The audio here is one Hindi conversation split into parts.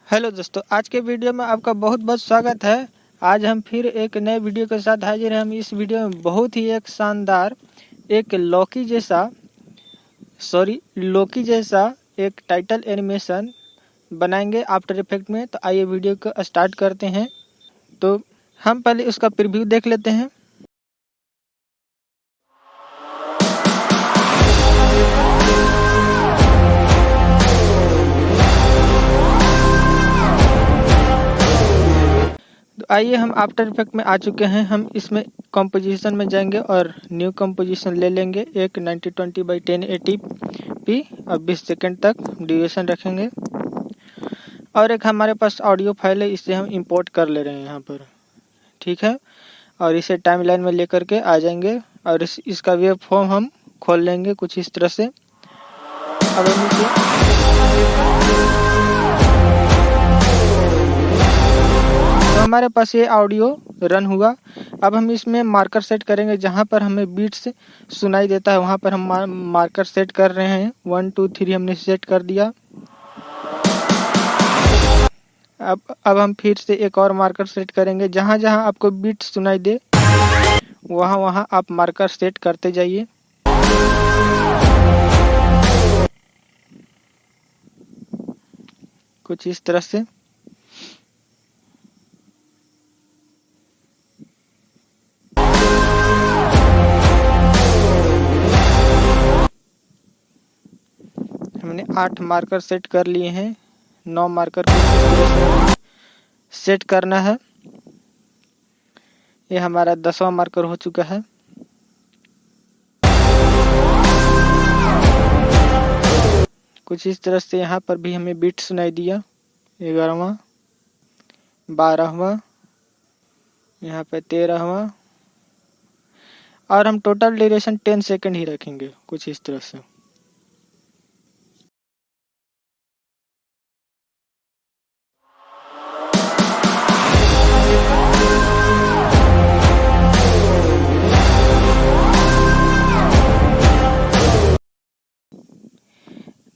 हेलो दोस्तों, आज के वीडियो में आपका बहुत बहुत स्वागत है। आज हम फिर एक नए वीडियो के साथ हाजिर हैं। हम इस वीडियो में बहुत ही एक शानदार एक लोकी जैसा एक टाइटल एनिमेशन बनाएंगे आफ्टर इफेक्ट में। तो आइए वीडियो को स्टार्ट करते हैं। तो हम पहले उसका प्रीव्यू देख लेते हैं। तो आइए, हम आफ्टर इफेक्ट में आ चुके हैं। हम इसमें कंपोजिशन में जाएंगे और न्यू कंपोजिशन ले लेंगे। एक 9020x1080p और 20 सेकंड तक ड्यूरेशन रखेंगे। और एक हमारे पास ऑडियो फाइल है, इसे हम इंपोर्ट कर ले रहे हैं यहाँ पर। ठीक है, और इसे टाइमलाइन में लेकर के आ जाएंगे और इसका वेब फॉर्म हम खोल लेंगे कुछ इस तरह से। अब हम तो हमारे पास ये ऑडियो रन हुआ। अब हम इसमें मार्कर सेट करेंगे। जहाँ पर हमें बीट्स सुनाई देता है वहाँ पर हम मार्कर सेट कर रहे हैं। 1 2 3 हमने सेट कर दिया। अब हम फिर से एक और मार्कर सेट करेंगे। जहाँ जहाँ आपको बीट सुनाई दे वहाँ वहाँ आप मार्कर सेट करते जाइए। कुछ इस तरह से। हमने 8 मार्कर सेट कर लिए हैं। 9 मार्कर को सेट करना है। ये हमारा 10वां मार्कर हो चुका है। कुछ इस तरह से यहाँ पर भी हमें बीट सुनाई दिया। 11वां, 12वां, यहाँ पे 13वां, और हम टोटल ड्यूरेशन 10 सेकंड ही रखेंगे कुछ इस तरह से।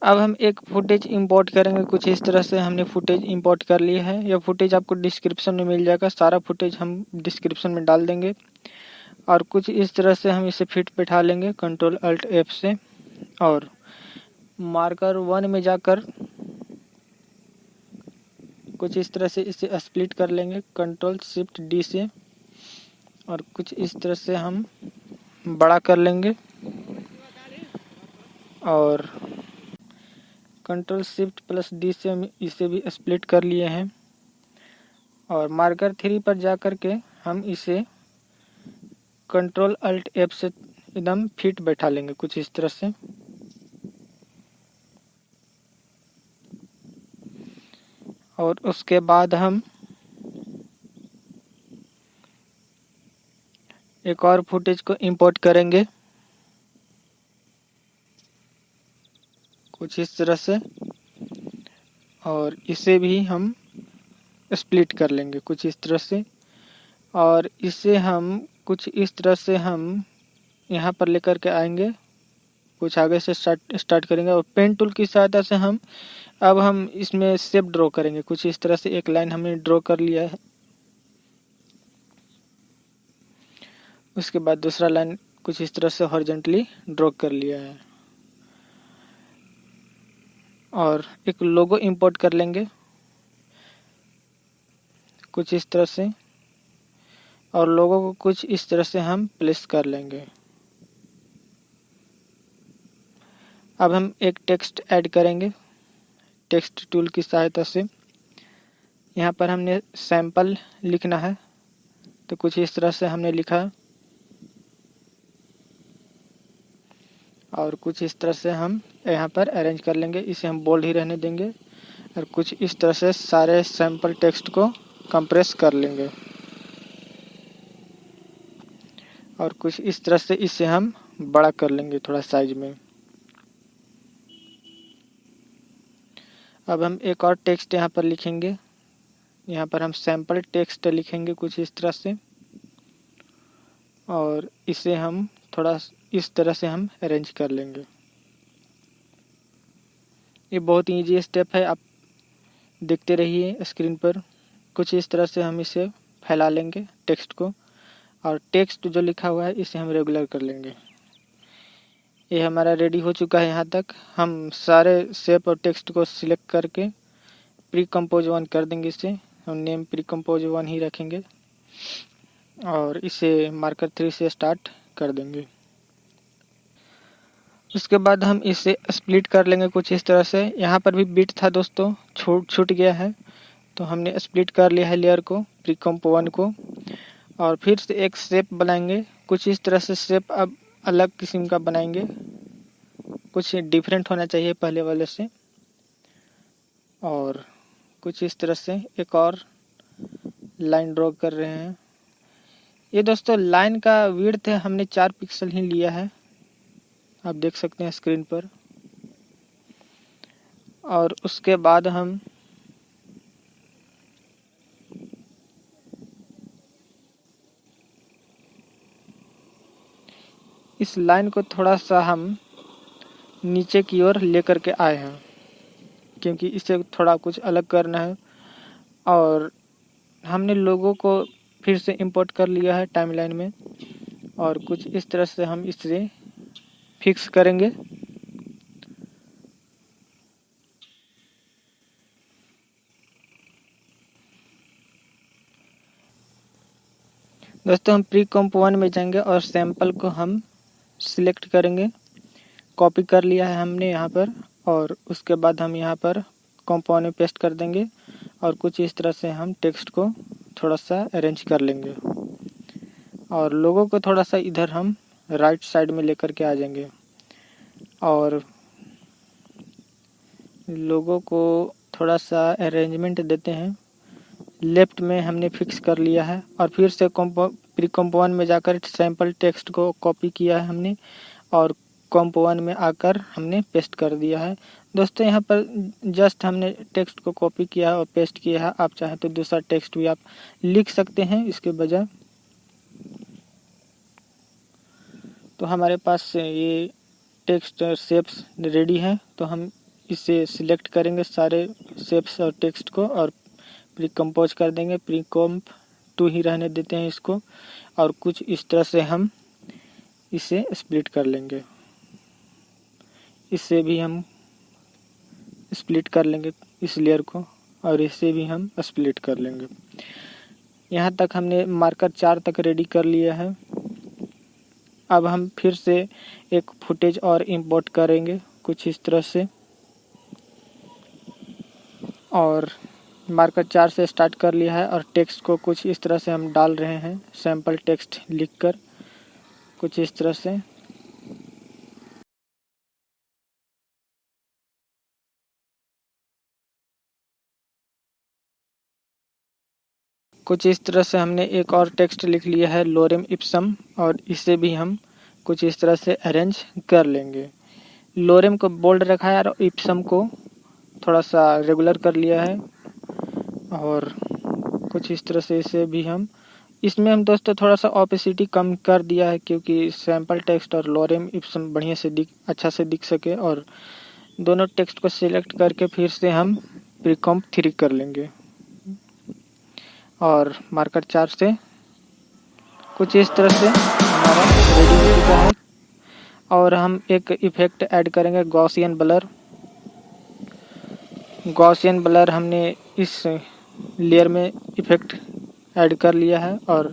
अब हम एक फुटेज इंपोर्ट करेंगे कुछ इस तरह से। हमने फुटेज इंपोर्ट कर लिया है। यह फुटेज आपको डिस्क्रिप्शन में मिल जाएगा। सारा फुटेज हम डिस्क्रिप्शन में डाल देंगे। और कुछ इस तरह से हम इसे फिट बैठा लेंगे Ctrl+Alt+F से। और मार्कर 1 में जाकर कुछ इस तरह से इसे स्प्लिट कर लेंगे Ctrl+Shift+D से। और कुछ इस तरह से हम बड़ा कर लेंगे और Ctrl+Shift+D से हम इसे भी स्प्लिट कर लिए हैं। और मार्कर 3 पर जाकर के हम इसे Ctrl+Alt+F से एकदम फिट बैठा लेंगे कुछ इस तरह से। और उसके बाद हम एक और फुटेज को इंपोर्ट करेंगे कुछ इस तरह से। और इसे भी हम स्प्लिट कर लेंगे कुछ इस तरह से। और इसे हम कुछ इस तरह से हम यहाँ पर लेकर के आएंगे। कुछ आगे से स्टार्ट करेंगे और पेन टूल की सहायता से हम इसमें शेप ड्रॉ करेंगे कुछ इस तरह से। एक लाइन हमने ड्रॉ कर लिया है। उसके बाद दूसरा लाइन कुछ इस तरह से हॉरिजॉन्टली ड्रॉ कर लिया है। और एक लोगो इंपोर्ट कर लेंगे कुछ इस तरह से। और लोगो को कुछ इस तरह से हम प्लेस कर लेंगे। अब हम एक टेक्स्ट ऐड करेंगे टेक्स्ट टूल की सहायता से। यहाँ पर हमने सैंपल लिखना है तो कुछ इस तरह से हमने लिखा। और कुछ इस तरह से हम यहाँ पर अरेंज कर लेंगे। इसे हम बोल्ड ही रहने देंगे। और कुछ इस तरह से सारे सैंपल टेक्स्ट को कंप्रेस कर लेंगे। और कुछ इस तरह से इसे हम बड़ा कर लेंगे थोड़ा साइज में। अब हम एक और टेक्स्ट यहाँ पर लिखेंगे। यहाँ पर हम सैंपल टेक्स्ट लिखेंगे कुछ इस तरह से। और इसे हम थोड़ा इस तरह से हम अरेंज कर लेंगे। ये बहुत ईजी स्टेप है। आप देखते रहिए स्क्रीन पर। कुछ इस तरह से हम इसे फैला लेंगे टेक्स्ट को, और टेक्स्ट जो लिखा हुआ है इसे हम रेगुलर कर लेंगे। ये हमारा रेडी हो चुका है। यहाँ तक हम सारे शेप और टेक्स्ट को सिलेक्ट करके प्री कंपोज 1 कर देंगे। इसे हम नेम प्री कंपोज 1 ही रखेंगे और इसे मार्कर 3 से स्टार्ट कर देंगे। उसके बाद हम इसे स्प्लिट कर लेंगे कुछ इस तरह से। यहाँ पर भी बिट था दोस्तों, छूट गया है, तो हमने स्प्लिट कर लिया है लेयर को, प्री कंप 1 को। और फिर से एक शेप बनाएंगे कुछ इस तरह से। शेप अब अलग किस्म का बनाएंगे, कुछ डिफरेंट होना चाहिए पहले वाले से। और कुछ इस तरह से एक और लाइन ड्रॉ कर रहे हैं। ये दोस्तों लाइन का विड्थ है, हमने 4 पिक्सल ही लिया है, आप देख सकते हैं स्क्रीन पर। और उसके बाद हम इस लाइन को थोड़ा सा हम नीचे की ओर लेकर के आए हैं, क्योंकि इसे थोड़ा कुछ अलग करना है। और हमने लोगों को फिर से इंपोर्ट कर लिया है टाइमलाइन में, और कुछ इस तरह से हम इसे फिक्स करेंगे। दोस्तों हम प्री कंप 1 में जाएंगे और सैंपल को हम सिलेक्ट करेंगे। कॉपी कर लिया है हमने यहाँ पर, और उसके बाद हम यहाँ पर कंप 1 में पेस्ट कर देंगे। और कुछ इस तरह से हम टेक्स्ट को थोड़ा सा अरेंज कर लेंगे, और लोगों को थोड़ा सा इधर हम राइट साइड में लेकर के आ जाएंगे। और लोगों को थोड़ा सा अरेंजमेंट देते हैं। लेफ्ट में हमने फिक्स कर लिया है, और फिर से प्री कंप 1 में जाकर सैंपल टेक्स्ट को कॉपी किया है हमने, और कंप 1 में आकर हमने पेस्ट कर दिया है। दोस्तों यहाँ पर जस्ट हमने टेक्स्ट को कॉपी किया है और पेस्ट किया है। आप चाहें तो दूसरा टेक्स्ट भी आप लिख सकते हैं इसके बजाय। तो हमारे पास ये टेक्स्ट और शेप्स रेडी हैं, तो हम इसे सिलेक्ट करेंगे सारे शेप्स और टेक्स्ट को, और प्री कंपोज कर देंगे। प्री कंप 2 ही रहने देते हैं इसको, और कुछ इस तरह से हम इसे स्प्लिट कर लेंगे। इससे भी हम स्प्लिट कर लेंगे इस लेयर को, और इसे भी हम स्प्लिट कर लेंगे। यहाँ तक हमने मार्कर 4 तक रेडी कर लिया है। अब हम फिर से एक फुटेज और इंपोर्ट करेंगे कुछ इस तरह से, और मार्कर 4 से स्टार्ट कर लिया है। और टेक्स्ट को कुछ इस तरह से हम डाल रहे हैं, सैंपल टेक्स्ट लिखकर कुछ इस तरह से। कुछ इस तरह से हमने एक और टेक्स्ट लिख लिया है, लोरेम इप्सम, और इसे भी हम कुछ इस तरह से अरेंज कर लेंगे। लोरेम को बोल्ड रखा है और इप्सम को थोड़ा सा रेगुलर कर लिया है, और कुछ इस तरह से इसे भी हम इसमें हम दोस्तों थोड़ा सा ऑपेसिटी कम कर दिया है, क्योंकि सैंपल टेक्स्ट और लोरेम इप्सम बढ़िया से अच्छा से दिख सके। और दोनों टेक्स्ट को सिलेक्ट करके फिर से हम प्री कंप 3 कर लेंगे, और मार्कर 4 से कुछ इस तरह से हमारा रेडी हो चुका है। और हम एक इफेक्ट ऐड करेंगे, गॉसियन ब्लर। गॉसियन ब्लर हमने इस लेयर में इफेक्ट ऐड कर लिया है, और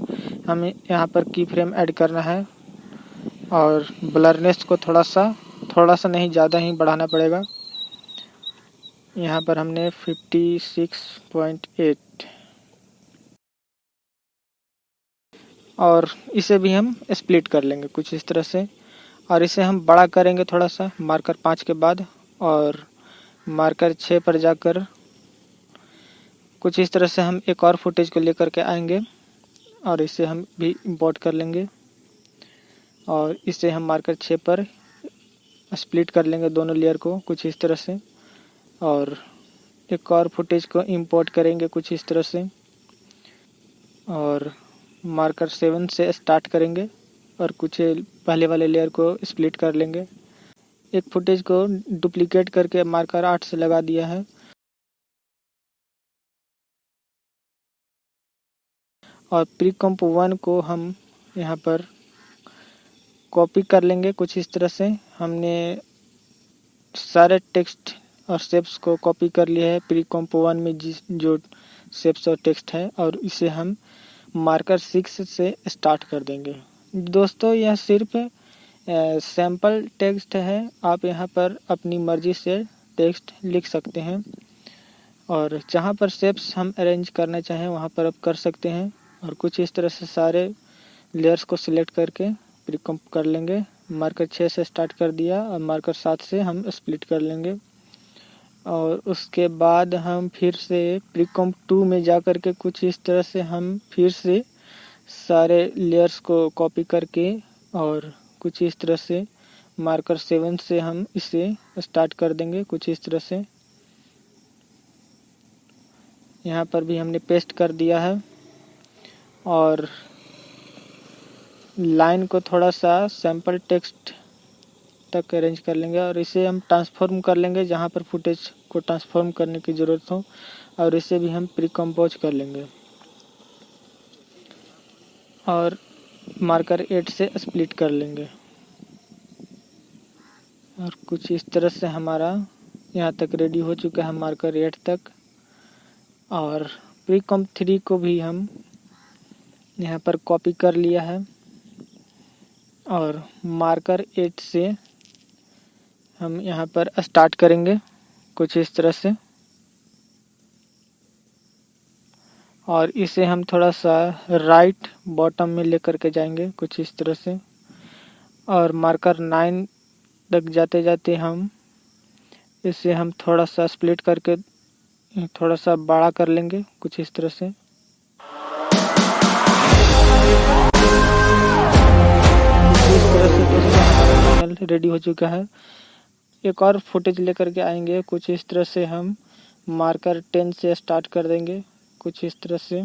हमें यहाँ पर की फ्रेम ऐड करना है, और ब्लरनेस को थोड़ा सा नहीं, ज़्यादा ही बढ़ाना पड़ेगा। यहाँ पर हमने 56.8, और इसे भी हम स्प्लिट कर लेंगे कुछ इस तरह से। और इसे हम बड़ा करेंगे थोड़ा सा मार्कर 5 के बाद, और मार्कर 6 पर जाकर कुछ इस तरह से हम एक और फुटेज को लेकर के आएंगे, और इसे हम भी इंपोर्ट कर लेंगे, और इसे हम मार्कर 6 पर स्प्लिट कर लेंगे दोनों लेयर को कुछ इस तरह से। और एक और फुटेज को इंपोर्ट करेंगे कुछ इस तरह से, और मार्कर 7 से स्टार्ट करेंगे, और कुछ पहले वाले लेयर को स्प्लिट कर लेंगे। एक फुटेज को डुप्लीकेट करके मार्कर 8 से लगा दिया है, और प्रीकॉम्प 1 को हम यहाँ पर कॉपी कर लेंगे। कुछ इस तरह से हमने सारे टेक्स्ट और शेप्स को कॉपी कर लिया है प्रीकॉम्प 1 में जो शेप्स और टेक्स्ट है, और इसे हम मार्कर 6 से स्टार्ट कर देंगे। दोस्तों यह सिर्फ सैम्पल टेक्स्ट है, आप यहाँ पर अपनी मर्जी से टेक्स्ट लिख सकते हैं और जहाँ पर शेप्स हम अरेंज करना चाहें वहाँ पर आप कर सकते हैं। और कुछ इस तरह से सारे लेयर्स को सिलेक्ट करके प्रीकॉम्प कर लेंगे। मार्कर 6 से स्टार्ट कर दिया और मार्कर 7 से हम स्प्लिट कर लेंगे। और उसके बाद हम फिर से प्रीकॉम्प 2 में जा कर के कुछ इस तरह से हम फिर से सारे लेयर्स को कॉपी करके और कुछ इस तरह से मार्कर 7 से हम इसे स्टार्ट कर देंगे। कुछ इस तरह से यहाँ पर भी हमने पेस्ट कर दिया है और लाइन को थोड़ा सा सैम्पल टेक्स्ट तक अरेंज कर लेंगे और इसे हम ट्रांसफॉर्म कर लेंगे जहाँ पर फुटेज को ट्रांसफॉर्म करने की ज़रूरत हो, और इसे भी हम प्रीकम्पोज कर लेंगे और मार्कर 8 से स्प्लिट कर लेंगे। और कुछ इस तरह से हमारा यहाँ तक रेडी हो चुका है मार्कर 8 तक। और प्रीकॉम्प 3 को भी हम यहाँ पर कॉपी कर लिया है और मार्कर 8 से हम यहाँ पर स्टार्ट करेंगे कुछ इस तरह से, और इसे हम थोड़ा सा राइट बॉटम में लेकर के जाएंगे कुछ इस तरह से। और मार्कर 9 तक जाते जाते हम इसे हम थोड़ा सा स्प्लिट करके थोड़ा सा बड़ा कर लेंगे कुछ इस तरह से। इस तरह से दोस्तों हमारा चैनल रेडी हो चुका है। एक और फुटेज लेकर के आएंगे कुछ इस तरह से, हम मार्कर 10 से स्टार्ट कर देंगे कुछ इस तरह से।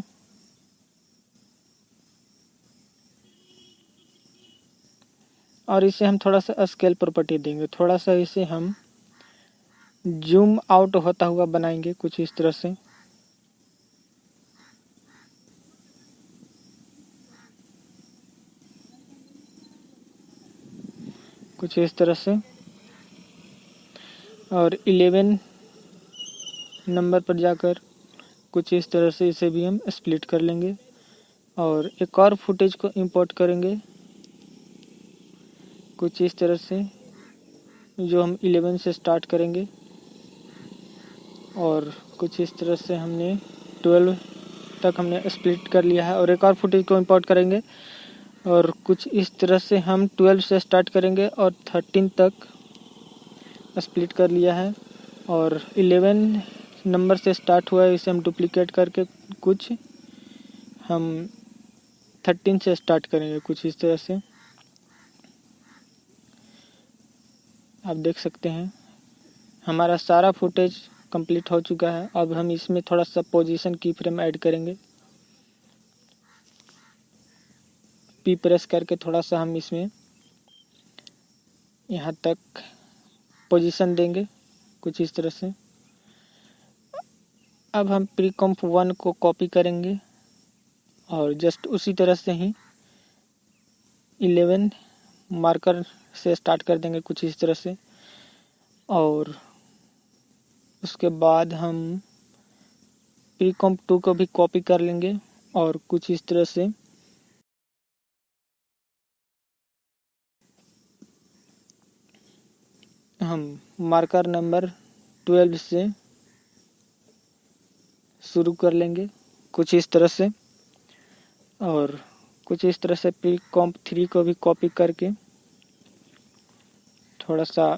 और इसे हम थोड़ा सा स्केल प्रॉपर्टी देंगे, थोड़ा सा इसे हम जूम आउट होता हुआ बनाएंगे कुछ इस तरह से। कुछ इस तरह से। और 11 नंबर पर जाकर कुछ इस तरह से इसे भी हम स्प्लिट कर लेंगे और एक और फुटेज को इंपोर्ट करेंगे कुछ इस तरह से, जो हम 11 से स्टार्ट करेंगे। और कुछ इस तरह से हमने 12 तक हमने स्प्लिट कर लिया है और एक और फुटेज को इंपोर्ट करेंगे और कुछ इस तरह से हम 12 से स्टार्ट करेंगे और 13 तक स्प्लिट कर लिया है। और 11 नंबर से स्टार्ट हुआ है, इसे हम डुप्लीकेट करके कुछ हम 13 से स्टार्ट करेंगे कुछ इस तरह से। आप देख सकते हैं हमारा सारा फुटेज कंप्लीट हो चुका है। अब हम इसमें थोड़ा सा पोजीशन की फ्रेम ऐड करेंगे, पी प्रेस करके थोड़ा सा हम इसमें यहाँ तक पोजीशन देंगे कुछ इस तरह से। अब हम प्रीकॉम्प 1 को कॉपी करेंगे और जस्ट उसी तरह से ही 11 मार्कर से स्टार्ट कर देंगे कुछ इस तरह से। और उसके बाद हम प्रीकॉम्प 2 को भी कॉपी कर लेंगे और कुछ इस तरह से हम मार्कर नंबर 12 से शुरू कर लेंगे कुछ इस तरह से। और कुछ इस तरह से प्रीकॉम्प 3 को भी कॉपी करके थोड़ा सा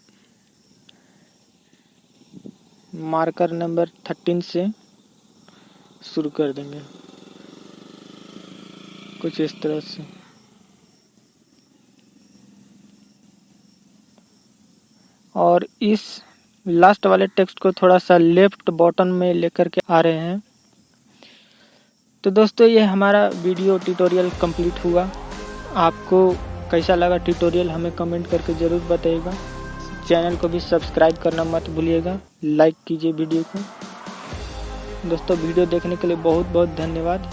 मार्कर नंबर 13 से शुरू कर देंगे कुछ इस तरह से। और इस लास्ट वाले टेक्स्ट को थोड़ा सा लेफ्ट बॉटम में लेकर के आ रहे हैं। तो दोस्तों ये हमारा वीडियो ट्यूटोरियल कंप्लीट हुआ। आपको कैसा लगा ट्यूटोरियल हमें कमेंट करके ज़रूर बताइएगा। चैनल को भी सब्सक्राइब करना मत भूलिएगा, लाइक कीजिए वीडियो को। दोस्तों वीडियो देखने के लिए बहुत बहुत धन्यवाद।